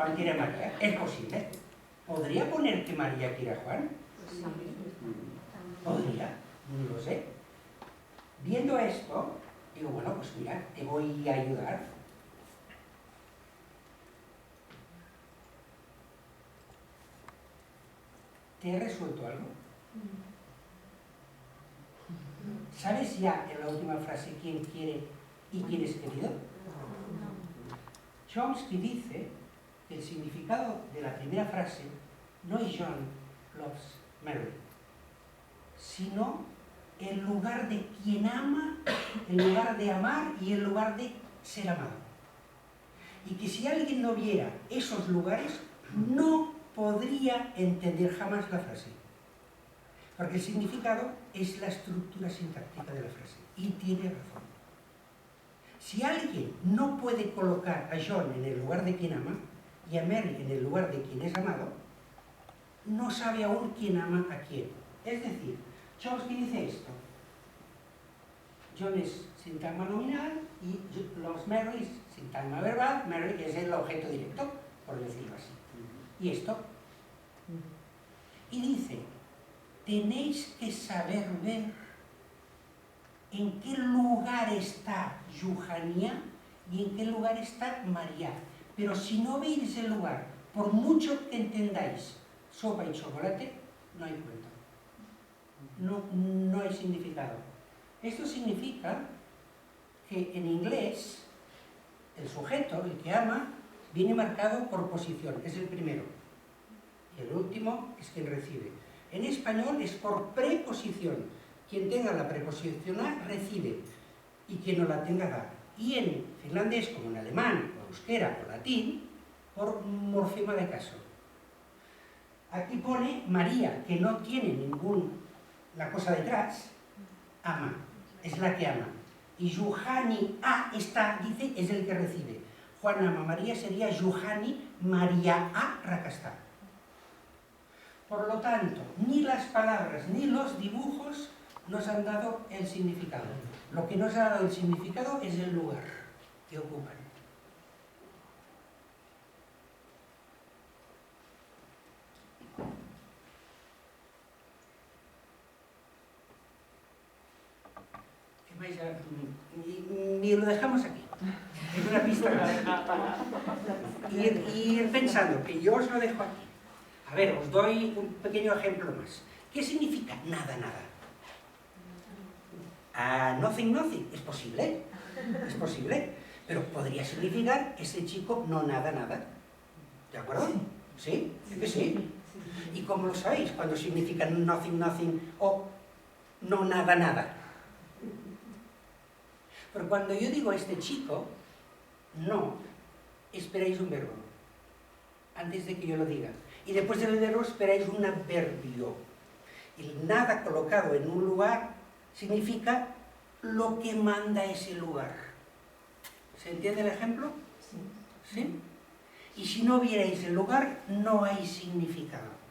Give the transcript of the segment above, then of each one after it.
Juan quiere a María. ¿Es posible? ¿Podría poner que María quiere a Juan? ¿Podría? No lo sé. Viendo esto, digo, bueno, pues mira, te voy a ayudar. ¿Te he resuelto algo? ¿Sabes ya en la última frase quién quiere y quién es querido? Chomsky dice que el significado de la primera frase no es John loves Mary, sino el lugar de quien ama, el lugar de amar y el lugar de ser amado. Y que si alguien no viera esos lugares, no podría entender jamás la frase. Porque el significado es la estructura sintáctica de la frase. Y tiene razón. Si alguien no puede colocar a John en el lugar de quien ama y a Mary en el lugar de quien es amado, no sabe aún quién ama a quién. Es decir, Chomsky dice esto. John es sintagma nominal y loves Mary es sintagma verbal. Mary es el objeto directo, por decirlo así. ¿Y esto? Y dice, tenéis que saber ver en qué lugar está Yuhania y en qué lugar está María. Pero si no veis el lugar, por mucho que entendáis sopa y chocolate, no hay cuento. No hay significado. Esto significa que en inglés el sujeto, el que ama, viene marcado por posición, es el primero. Y el último es quien recibe. En español es por preposición. Quien tenga la preposición a, recibe. Y quien no la tenga, da. Y en finlandés, como en alemán, o euskera, o latín, por morfema de caso. Aquí pone María, que no tiene la cosa detrás, ama. Es la que ama. Y Yuhani a está, dice, es el que recibe. Juan ama María sería Yuhani María a rakasta. Por lo tanto, ni las palabras ni los dibujos nos han dado el significado. Lo que nos ha dado el significado es el lugar que ocupan. Ni lo dejamos aquí. Es una pista más. Ir pensando, que yo os lo dejo aquí. A ver, os doy un pequeño ejemplo más. ¿Qué significa nada, nada? Nothing, nothing. ¿Es posible? Es posible. Pero podría significar ese chico no nada, nada. ¿De acuerdo? ¿Sí? ¿Sí que sí? ¿Y cómo lo sabéis? Cuando significa nothing, nothing o no nada, nada. Pero cuando yo digo este chico, no, esperáis un verbo. Antes de que yo lo diga. Y después del verbo esperáis un adverbio. El nada colocado en un lugar significa lo que manda ese lugar. ¿Se entiende el ejemplo? ¿Sí? Y si no vierais el lugar, no hay significado.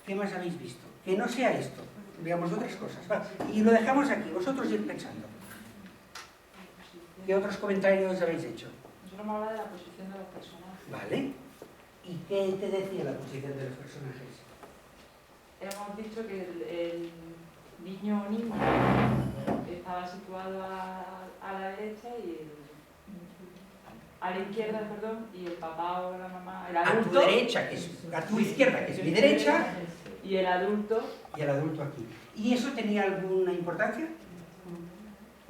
¿Qué más habéis visto? Que no sea esto. Veamos otras cosas. Va. Y lo dejamos aquí. Vosotros ir pensando. ¿Qué otros comentarios habéis hecho? Nosotros hemos hablado de la posición de los personajes. Vale. ¿Y qué te decía la posición de los personajes? Hemos dicho que el niño o niña estaba situado a la derecha y a la izquierda, perdón, y el papá o la mamá, el adulto... A tu derecha, que es a tu izquierda, que es mi derecha. Y el adulto... Y el adulto aquí. ¿Y eso tenía alguna importancia?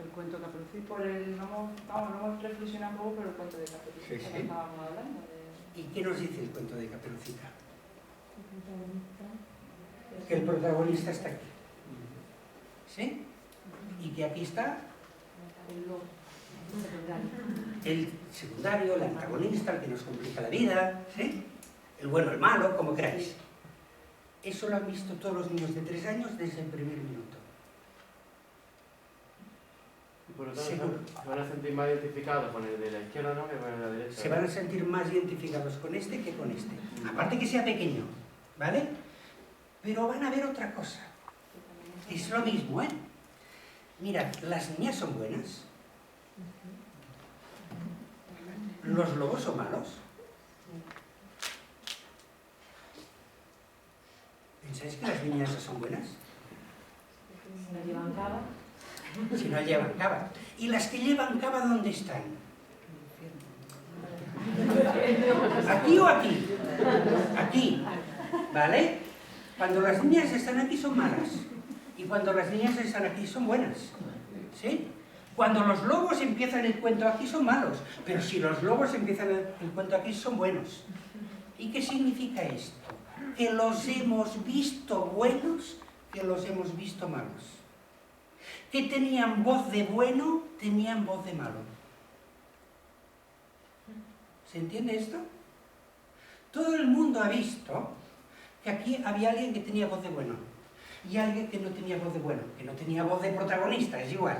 El cuento Caperucita. Por el, no hemos reflexionado un poco por el cuento de Caperucita, Sí, sí. que estábamos hablando. ¿Y qué nos dice el cuento de Caperucita? Que el protagonista está aquí. ¿Sí? Y que aquí está el secundario, el antagonista, el que nos complica la vida, ¿sí? El bueno, el malo, como queráis. Eso lo han visto todos los niños de 3 años desde el primer minuto. Y por lo tanto se van a sentir más identificados con el de la izquierda, ¿no?, que con el de la derecha. Se van a sentir más identificados con este que con este. Aparte que sea pequeño, ¿vale? Pero van a ver otra cosa. Es lo mismo, ¿eh? Mirad, las niñas son buenas. Los lobos son malos. ¿Pensáis que las niñas son buenas? No llevan cava. Si no llevan cava. ¿Y las que llevan cava dónde están? ¿Aquí o aquí? Aquí, ¿vale? Cuando las niñas están aquí son malas. Y cuando las niñas están aquí son buenas. ¿Sí? Cuando los lobos empiezan el cuento aquí son malos. Pero si los lobos empiezan el cuento aquí son buenos. ¿Y qué significa esto? Que los hemos visto buenos, que los hemos visto malos. Que tenían voz de bueno, tenían voz de malo. ¿Se entiende esto? Todo el mundo ha visto que aquí había alguien que tenía voz de bueno y alguien que no tenía voz de bueno, que no tenía voz de protagonista, es igual.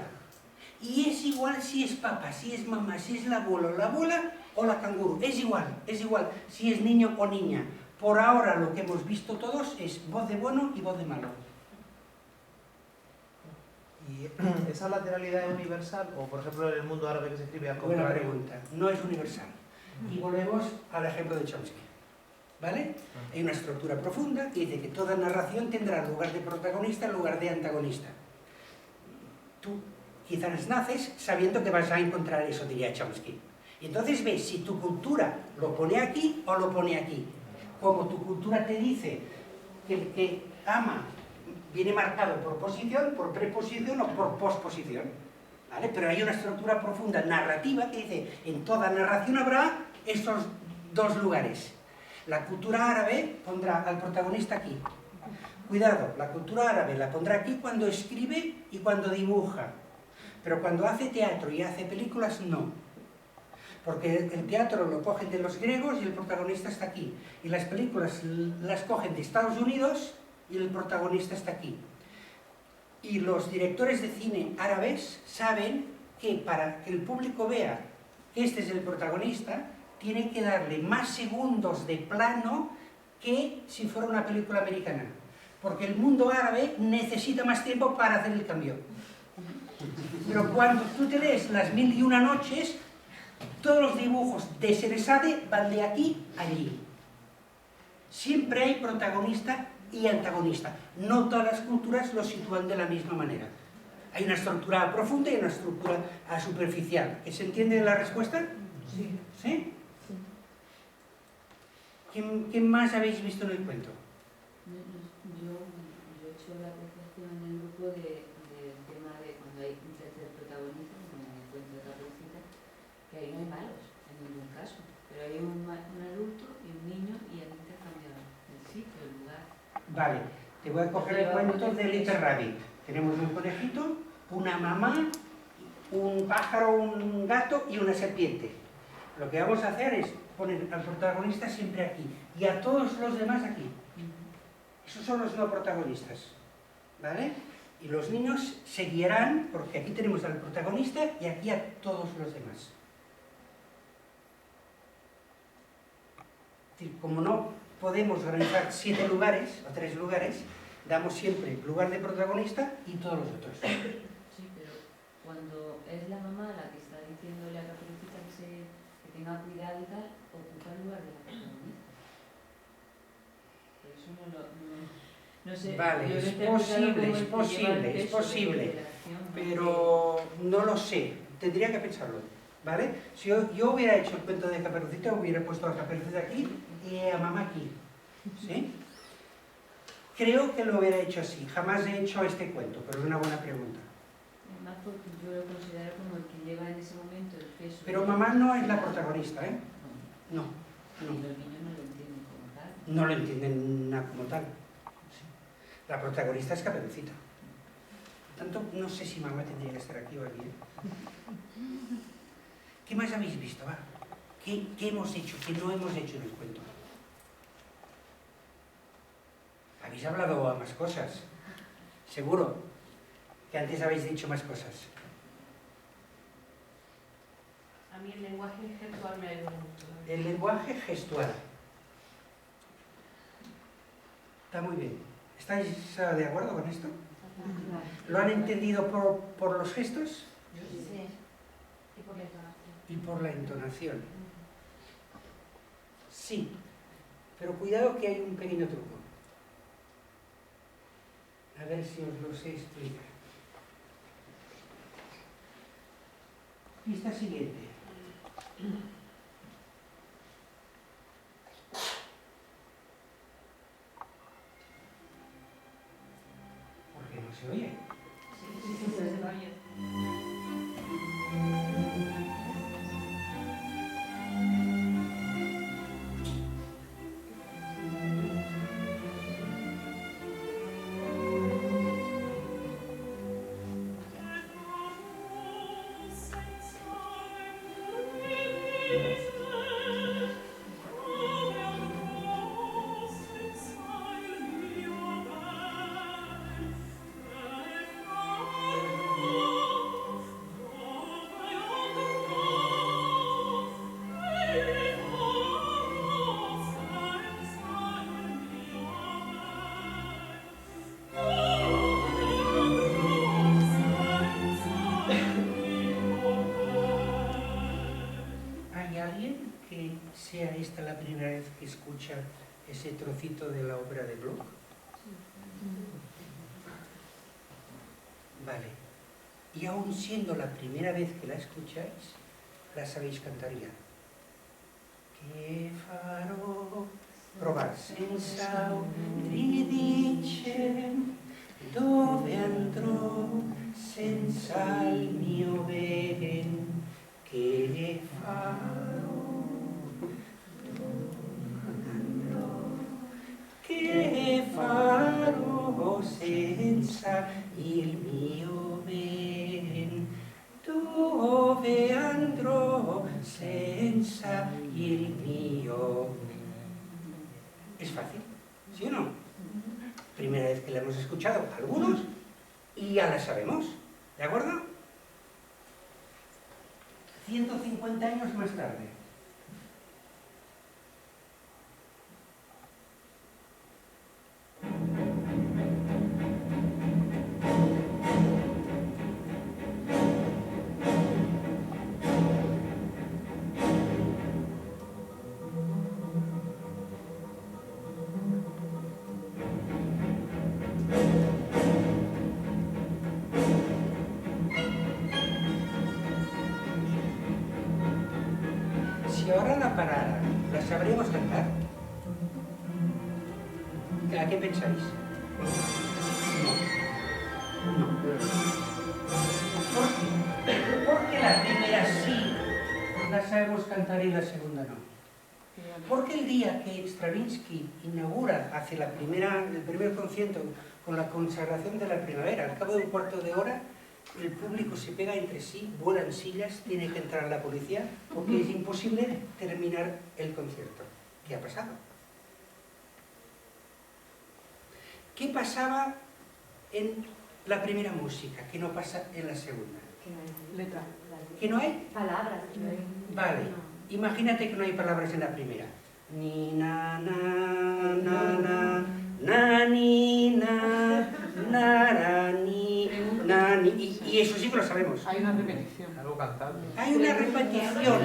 Y es igual si es papá, si es mamá, si es la abuela o la canguro, es igual si es niño o niña. Por ahora lo que hemos visto todos es voz de bueno y voz de malo. ¿Y esa lateralidad es universal? O, por ejemplo, en el mundo árabe que se escribe al Buena contrario. pregunta, no es universal. Y volvemos al ejemplo de Chomsky. ¿Vale? Hay una estructura profunda que dice que toda narración tendrá lugar de protagonista en lugar de antagonista. Tú quizás naces sabiendo que vas a encontrar eso, diría Chomsky. Y entonces ves si tu cultura lo pone aquí o lo pone aquí. Como tu cultura te dice que el que ama viene marcado por posición, por preposición o por posposición. ¿Vale? Pero hay una estructura profunda narrativa que dice en toda narración habrá estos dos lugares. La cultura árabe pondrá al protagonista aquí. Cuidado, la cultura árabe la pondrá aquí cuando escribe y cuando dibuja. Pero cuando hace teatro y hace películas, no. Porque el teatro lo cogen de los griegos y el protagonista está aquí. Y las películas las cogen de Estados Unidos y el protagonista está aquí. Y los directores de cine árabes saben que para que el público vea que este es el protagonista, tienen que darle más segundos de plano que si fuera una película americana. Porque el mundo árabe necesita más tiempo para hacer el cambio. Pero cuando tú te lees las 1001 noches, todos los dibujos de Sherazade van de aquí a allí. Siempre hay protagonista y antagonista. No todas las culturas lo sitúan de la misma manera. Hay una estructura profunda y una estructura superficial. ¿Se entiende la respuesta? Sí. ¿Sí? ¿Qué más habéis visto en el cuento? Yo he hecho la apreciación en el grupo del tema de cuando hay un tercer protagonista, como en el cuento de Caperucita, que ahí no hay malos en ningún caso, pero hay un adulto y un niño y han intercambiado el sitio, el lugar. Vale, te voy a coger el cuento de Little Rabbit. Tenemos un conejito, una mamá, un pájaro, un gato y una serpiente. Lo que vamos a hacer es poner al protagonista siempre aquí y a todos los demás aquí. Esos son los no protagonistas, ¿vale? Y los niños se guiarán, porque aquí tenemos al protagonista y aquí a todos los demás. Es decir, como no podemos organizar 7 lugares o 3 lugares, damos siempre lugar de protagonista y todos los otros. Sí, pero cuando es la mamá la que está diciéndole a Caperucita que tenga cuidado y tal, ocupa el lugar de la protagonista. Por eso no sé. Vale, yo lo es he interpretado como el que lleva el posible, peso posible, de la acción, ¿no? pero no lo sé, tendría que pensarlo, ¿vale? Si yo hubiera hecho el cuento de Caperucita, hubiera puesto a Caperucita aquí y a mamá aquí, ¿sí? Creo que lo hubiera hecho así, jamás he hecho este cuento, pero es una buena pregunta. Además, porque yo lo considero como el que lleva en ese momento el peso. Pero mamá no es la protagonista, ¿eh? No, Y no, los niños no lo entienden como tal. no lo entienden nada como tal. Sí. La protagonista es Caperucita. Por tanto, no sé si mamá tendría que estar aquí o aquí, ¿eh? ¿Qué más habéis visto? Va? ¿Qué hemos hecho? ¿Qué no hemos hecho en el cuento? Habéis hablado a más cosas. Seguro que antes habéis dicho más cosas. A mí el lenguaje gestual me ayuda mucho. El lenguaje gestual. Está muy bien. ¿Estáis de acuerdo con esto? ¿Lo han entendido por los gestos? Sí. Y por la entonación. Y por la entonación. Sí, pero cuidado que hay un pequeño truco. A ver si os lo sé explicar. Pista siguiente. ¿Por qué no se oye? Sí, se oye. ¿Hay alguien que sea esta la primera vez que escucha ese trocito de la ópera de Gluck? Vale. Y aún siendo la primera vez que la escucháis, la sabéis cantar ya. Che farò? Probar. Senza ridice, dove andrò senza il mio ben? Che farò? Che farò senza il mio ben? Dove andrò senza il mio ben? Es fácil, ¿sí o no? Primera vez que la hemos escuchado algunos y ya la sabemos, ¿de acuerdo? 150 años más tarde. Si ahora la parara, ¿la sabríamos cantar? ¿A qué pensáis? No. No. ¿Por qué? Porque la primera sí la sabemos cantar y la segunda no. Porque el día que Stravinsky inaugura, hace el primer concierto con la consagración de la primavera, al cabo de un cuarto de hora, el público se pega entre sí, vuelan sillas, tiene que entrar la policía, porque es imposible terminar el concierto. ¿Qué ha pasado? ¿Qué pasaba en la primera música, que no pasa en la segunda? Letra. ¿Que no hay? Palabras. Vale, imagínate que no hay palabras en la primera. Ni na na na na na ni na na na ni na ni y eso sí que lo sabemos. Hay una repetición. Algo cantado. Hay una repetición,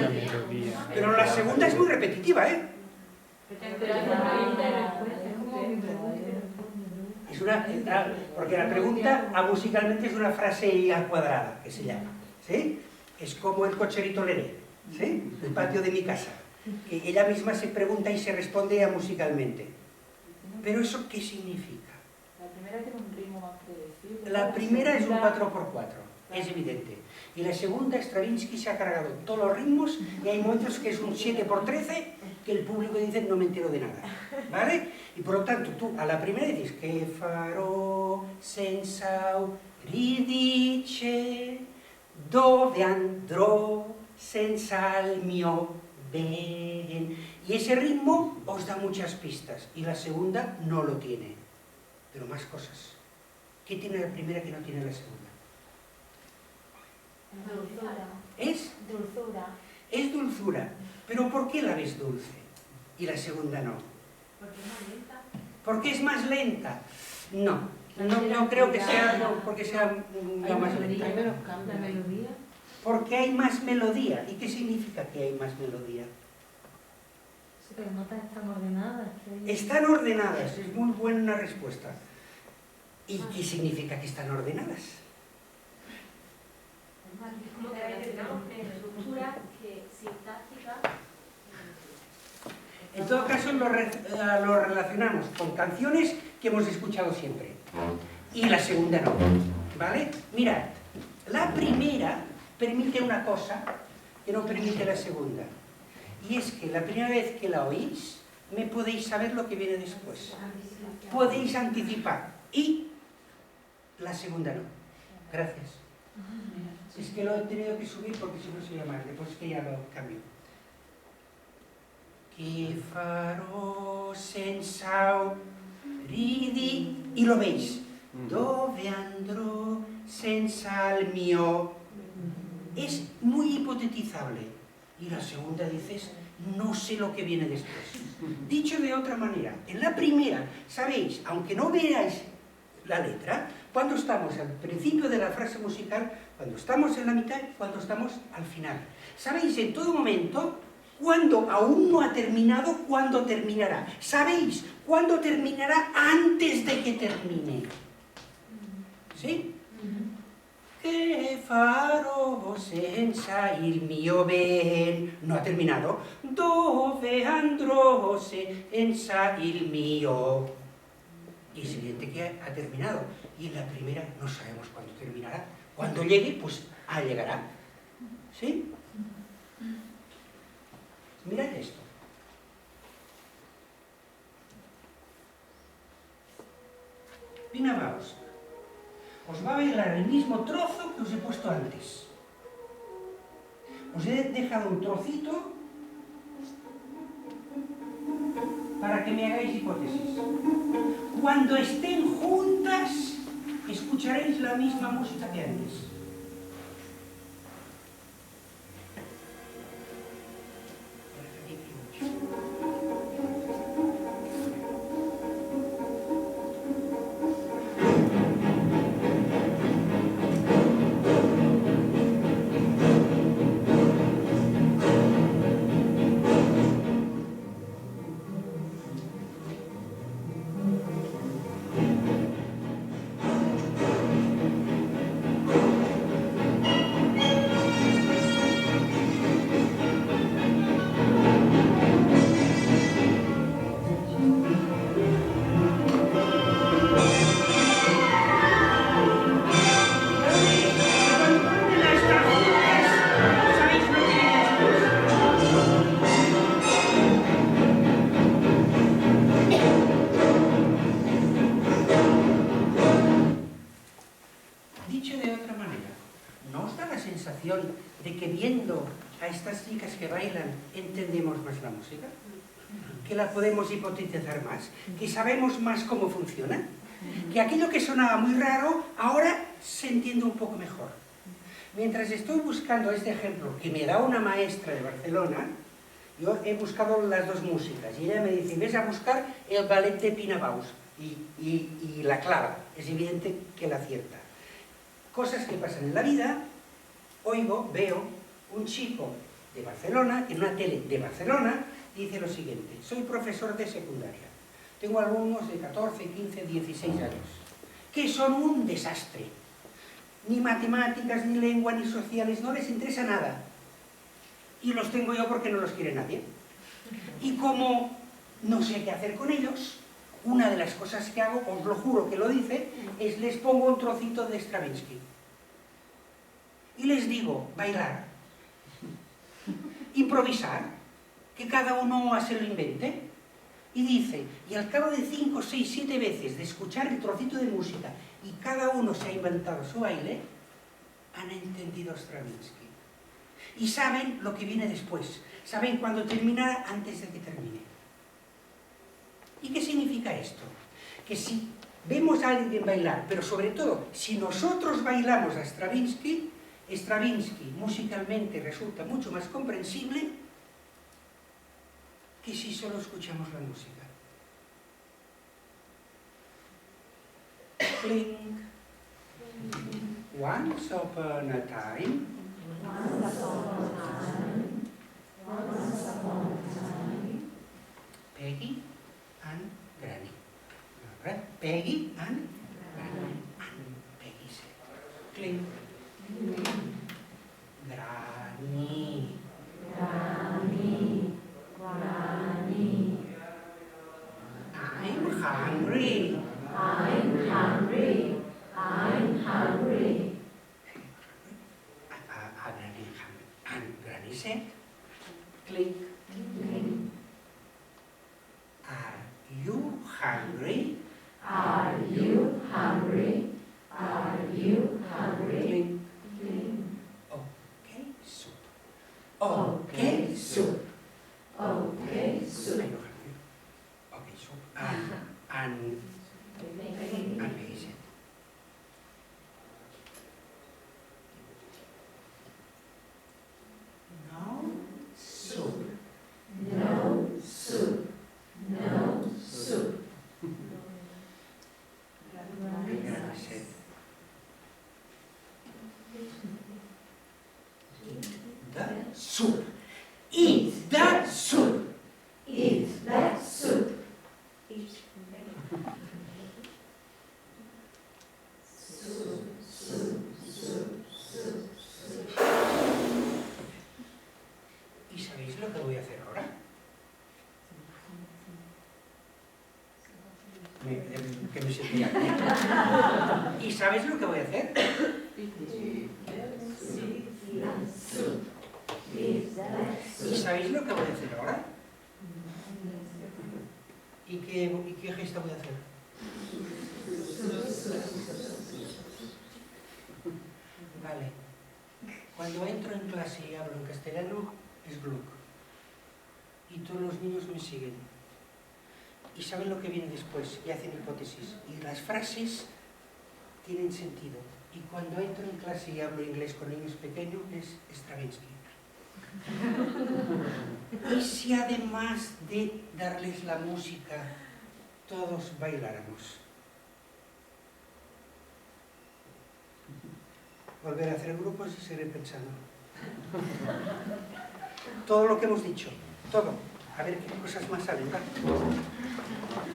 pero la segunda es muy repetitiva, ¿eh? Es porque la pregunta musicalmente es una frase al cuadrada, que se llama, ¿sí? Es como el cocherito Leré, ¿sí? El patio de mi casa, que ella misma se pregunta y se responde musicalmente. ¿Pero eso qué significa? La primera tiene un ritmo más predecible. La primera es un 4x4, es evidente. Y la segunda, Stravinsky se ha cargado todos los ritmos y hay momentos que es un 7x13 que el público dice no me entero de nada, ¿vale? Y por lo tanto tú a la primera dices che farò senza ridice, dove andrò senza il mio ben. Y ese ritmo os da muchas pistas y la segunda no lo tiene, pero más cosas. ¿Qué tiene la primera que no tiene la segunda? Dulzura. ¿Es? Dulzura. Es dulzura. ¿Pero por qué la ves dulce y la segunda no? Porque es más lenta. ¿Porque es más lenta? No. No creo que sea porque sea más lenta. Hay menos cambios. La melodía. Porque hay más melodía. ¿Y qué significa que hay más melodía? Sí, pero las notas están ordenadas. Están ordenadas, es muy buena respuesta. ¿Y qué significa que están ordenadas? Es como que hay, digamos, estructura que sintáctica. En todo caso lo relacionamos con canciones que hemos escuchado siempre. Y la segunda no, ¿vale? Mirad, la primera permite una cosa que no permite la segunda. Y es que la primera vez que la oís, me podéis saber lo que viene después. Podéis anticipar. Y la segunda no. Gracias. Es que lo he tenido que subir porque si no se llama, después que ya lo cambio. Che farò senza ridi, y lo veis. Dove andrò senza il mio. Es muy hipotetizable. Y la segunda dices, no sé lo que viene después. Dicho de otra manera, en la primera, sabéis, aunque no veáis la letra, cuando estamos al principio de la frase musical, cuando estamos en la mitad, cuando estamos al final. Sabéis en todo momento cuándo aún no ha terminado, cuándo terminará. Sabéis cuándo terminará antes de que termine. ¿Sí? Che farò senza il mio ben. No ha terminado. Dove andrò senza il mio. Y es evidente que ha terminado. Y en la primera no sabemos cuándo terminará. Cuando llegue, pues llegará. ¿Sí? Mirad esto. Pina Bausch. Os va a bailar el mismo trozo que os he puesto antes. Os he dejado un trocito para que me hagáis hipótesis. Cuando estén juntas, escucharéis la misma música que antes. De que viendo a estas chicas que bailan entendemos más la música, que la podemos hipotetizar más, que sabemos más cómo funciona, que aquello que sonaba muy raro ahora se entiende un poco mejor. Mientras estoy buscando este ejemplo que me da una maestra de Barcelona, yo he buscado las dos músicas y ella me dice, ves a buscar el ballet de Pina Bausch y la clava, es evidente que la acierta. Cosas que pasan en la vida. Veo un chico de Barcelona, en una tele de Barcelona, dice lo siguiente: soy profesor de secundaria, tengo alumnos de 14, 15, 16 años, que son un desastre. Ni matemáticas, ni lengua, ni sociales, no les interesa nada. Y los tengo yo porque no los quiere nadie. Y como no sé qué hacer con ellos, una de las cosas que hago, os lo juro que lo dice, es les pongo un trocito de Stravinsky. Y les digo, bailar, improvisar, que cada uno se lo invente. Y dice, y al cabo de 5, 6, 7 veces de escuchar el trocito de música y cada uno se ha inventado su baile, han entendido Stravinsky. Y saben lo que viene después, saben cuándo terminará antes de que termine. ¿Y qué significa esto? Que si vemos a alguien bailar, pero sobre todo, si nosotros bailamos a Stravinsky, Stravinsky musicalmente resulta mucho más comprensible que si solo escuchamos la música. Clink. Once upon a time. Peggy and Granny. Right? Peggy and Granny. And Peggy said, clink. Granny. I'm hungry. And Granny said, clink. Are you hungry? Clink. Okay, soup. Okay, soup. Okay, soup. Okay, soup. And Peggy said, no soup. And Granny said, eat the soup. Eat the soup. ¿Y sabéis lo que voy a hacer ahora? Que me sentía aquí. ¿Y sabéis lo que voy a hacer? ¿Y sabéis lo que voy a hacer ahora? ¿Y qué gesto voy a hacer? Vale. Cuando entro en clase y hablo en castellano, es Gluck. Y todos los niños me siguen. Y saben lo que viene después, y hacen hipótesis. Y las frases tienen sentido. Y cuando entro en clase y hablo inglés con niños pequeños, es Stravinsky. Y si además de darles la música, todos bailáramos. Volver a hacer grupos y seguir pensando. Todo lo que hemos dicho, todo. A ver qué cosas más salen. ¿Va?